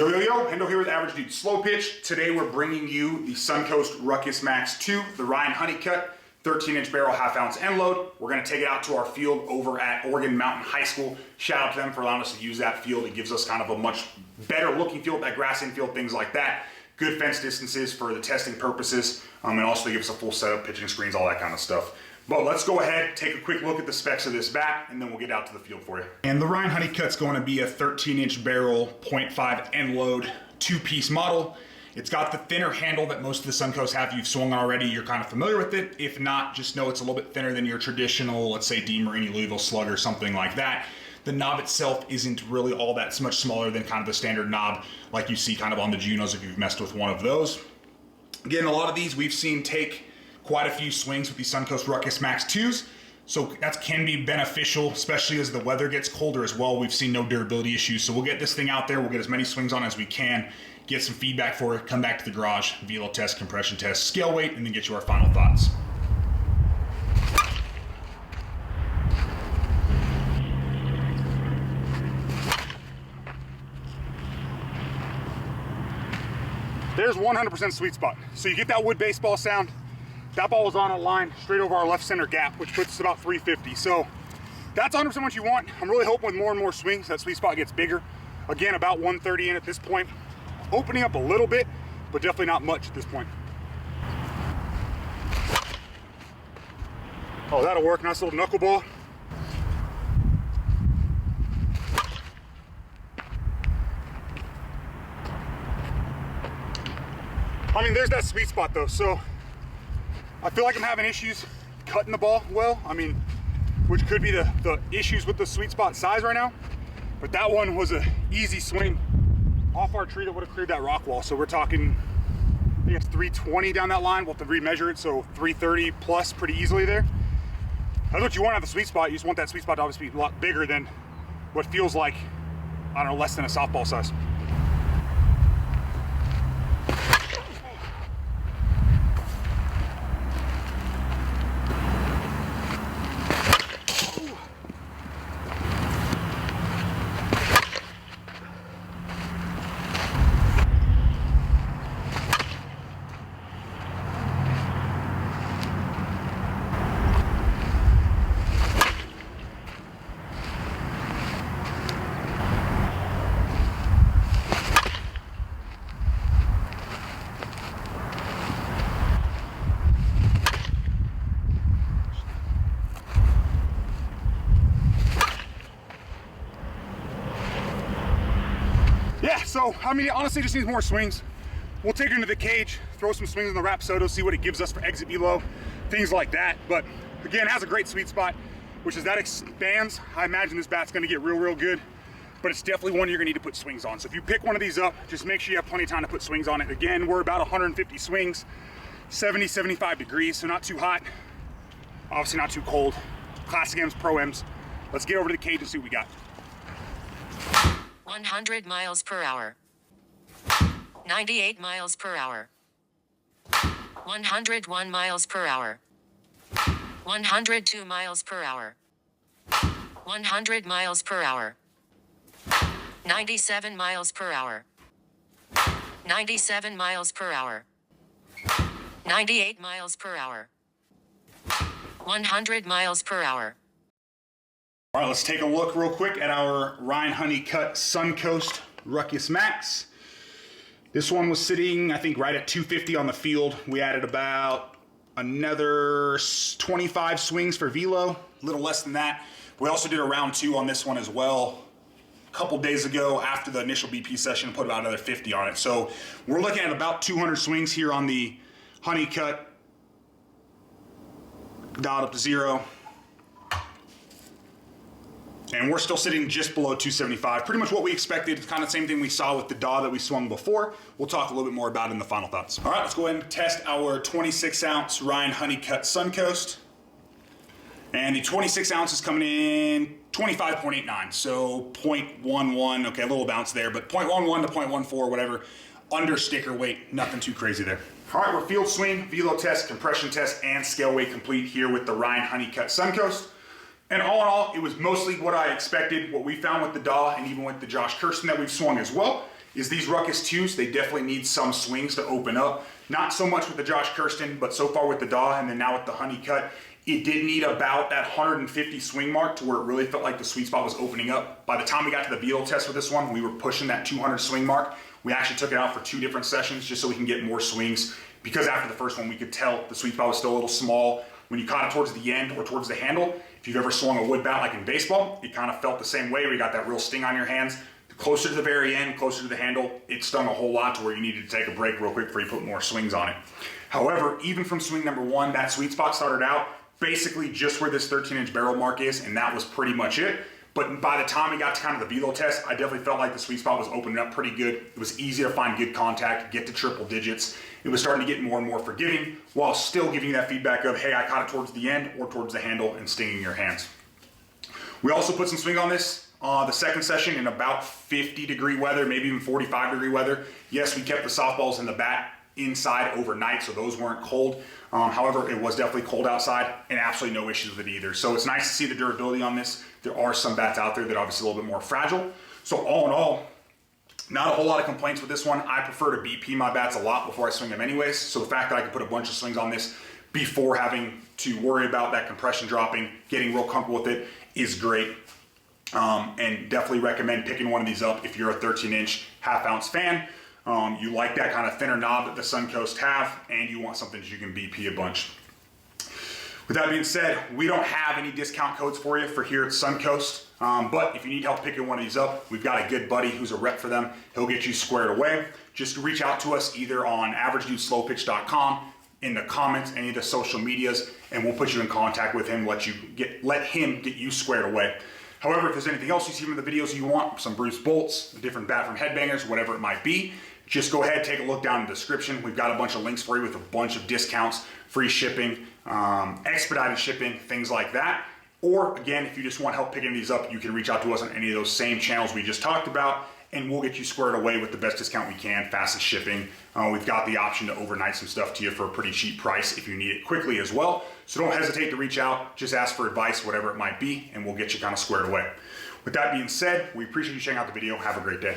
Yo, yo, yo, Hendo here with Average Dude Slow-Pitch. Today we're bringing you the Suncoast Ruckus Max 2, the Ryan Honeycutt, 13-inch barrel, half-ounce end load. We're gonna take it out to our field over at Oregon Mountain High School. Shout out to them for allowing us to use that field. It gives us kind of a much better looking field, that grass infield, things like that. Good fence distances for the testing purposes, and also they give us a full setup, pitching screens, all that kind of stuff. But let's go ahead, take a quick look at the specs of this bat, and then we'll get out to the field for you. And the Ryan Honeycutt's going to be a 13-inch barrel, 0.5 end load, two-piece model. It's got the thinner handle that most of the Suncoast have. You've swung already, you're kind of familiar with it. If not, just know it's a little bit thinner than your traditional, let's say, DeMarini Louisville Slug or something like that. The knob itself isn't really all that much smaller than kind of the standard knob like you see kind of on the Junos if you've messed with one of those. Again, a lot of these we've seen take quite a few swings with the Suncoast Ruckus Max 2s, so that can be beneficial, especially as the weather gets colder as well. We've seen no durability issues, so we'll get this thing out there, we'll get as many swings on as we can, get some feedback for it, come back to the garage, velo test, compression test, scale weight, and then get you our final thoughts. There's 100% sweet spot. So you get that wood baseball sound. That ball is on a line straight over our left center gap, which puts us about 350. So that's 100% what you want. I'm really hoping with more and more swings, that sweet spot gets bigger. Again, about 130 in at this point. Opening up a little bit, but definitely not much at this point. Oh, that'll work. Nice little knuckleball. I mean, there's that sweet spot though. So I feel like I'm having issues cutting the ball well. I mean, which could be the issues with the sweet spot size right now. But that one was an easy swing off our tree that would have cleared that rock wall. So we're talking, I think it's 320 down that line. We'll have to remeasure it, so 330 plus pretty easily there. That's what you want out of the sweet spot. You just want that sweet spot to obviously be a lot bigger than what feels like, I don't know, less than a softball size. Yeah, so, I mean, it honestly just needs more swings. We'll take her into the cage, throw some swings in the Rapsodo, see what it gives us for exit velo, things like that. But again, it has a great sweet spot, which as that expands, I imagine this bat's gonna get real, real good. But it's definitely one you're gonna need to put swings on. So if you pick one of these up, just make sure you have plenty of time to put swings on it. Again, we're about 150 swings, 70, 75 degrees, so not too hot, obviously not too cold. Classic M's, Pro M's. Let's get over to the cage and see what we got. 100 miles per hour. 98 miles per hour. 101 miles per hour. 102 miles per hour. 100 miles per hour. 97 miles per hour. 97 miles per hour. 98 miles per hour. 100 miles per hour. All right, let's take a look real quick at our Ryan Honeycutt Suncoast Ruckus Max. This one was sitting, I think, right at 250 on the field. We added about another 25 swings for velo, a little less than that. We also did a round 2 on this one as well a couple days ago after the initial BP session and put about another 50 on it. So we're looking at about 200 swings here on the Honeycutt, dialed up to 0. And we're still sitting just below 275. Pretty much what we expected. It's kind of the same thing we saw with the DAW that we swung before. We'll talk a little bit more about it in the final thoughts. All right, let's go ahead and test our 26-ounce Ryan Honeycutt Suncoast. And the 26 ounce is coming in 25.89, so 0.11, okay, a little bounce there, but 0.11 to 0.14, whatever, under sticker weight, nothing too crazy there. All right, we're field swing, velo test, compression test, and scale weight complete here with the Ryan Honeycutt Suncoast. And all in all, it was mostly what I expected, what we found with the DAW, and even with the Josh Kirsten that we've swung as well. is these Ruckus 2s, they definitely need some swings to open up. Not so much with the Josh Kirsten, but so far with the Daw and then now with the Honeycutt, it did need about that 150 swing mark to where it really felt like the sweet spot was opening up. By the time we got to the beetle test with this one, we were pushing that 200 swing mark. We actually took it out for 2 different sessions just so we can get more swings, because after the first one we could tell the sweet spot was still a little small. When you caught it towards the end or towards the handle, if you've ever swung a wood bat like in baseball, it kind of felt the same way where you got that real sting on your hands. Closer to the very end, closer to the handle, it stung a whole lot to where you needed to take a break real quick before you put more swings on it. However, even from swing number 1, that sweet spot started out basically just where this 13-inch barrel mark is, and that was pretty much it. But by the time we got to kind of the velo test, I definitely felt like the sweet spot was opening up pretty good. It was easy to find good contact, get to triple digits. It was starting to get more and more forgiving while still giving you that feedback of, hey, I caught it towards the end or towards the handle and stinging your hands. We also put some swing on this the second session in about 50-degree weather, maybe even 45-degree weather. Yes, we kept the softballs in the bat inside overnight, so those weren't cold. However, it was definitely cold outside and absolutely no issues with it either. So it's nice to see the durability on this. There are some bats out there that are obviously a little bit more fragile. So all in all, not a whole lot of complaints with this one. I prefer to BP my bats a lot before I swing them anyways. So the fact that I can put a bunch of swings on this before having to worry about that compression dropping, getting real comfortable with it is great. And definitely recommend picking one of these up if you're a 13-inch half-ounce fan. You like that kind of thinner knob that the Suncoast have, and you want something that you can BP a bunch. With that being said, we don't have any discount codes for you for here at Suncoast, but if you need help picking one of these up, we've got a good buddy who's a rep for them. He'll get you squared away. Just reach out to us either on averagedudeslowpitch.com, in the comments, any of the social medias, and we'll put you in contact with him, let him get you squared away. However, if there's anything else you see from the videos you want, some Bruce bolts, a different bat from Headbangers, whatever it might be, just go ahead, take a look down in the description. We've got a bunch of links for you with a bunch of discounts, free shipping, expedited shipping, things like that. Or again, if you just want help picking these up, you can reach out to us on any of those same channels we just talked about, and we'll get you squared away with the best discount we can, fastest shipping. We've got the option to overnight some stuff to you for a pretty cheap price if you need it quickly as well. So don't hesitate to reach out, just ask for advice, whatever it might be, and we'll get you kind of squared away. With that being said, we appreciate you checking out the video. Have a great day.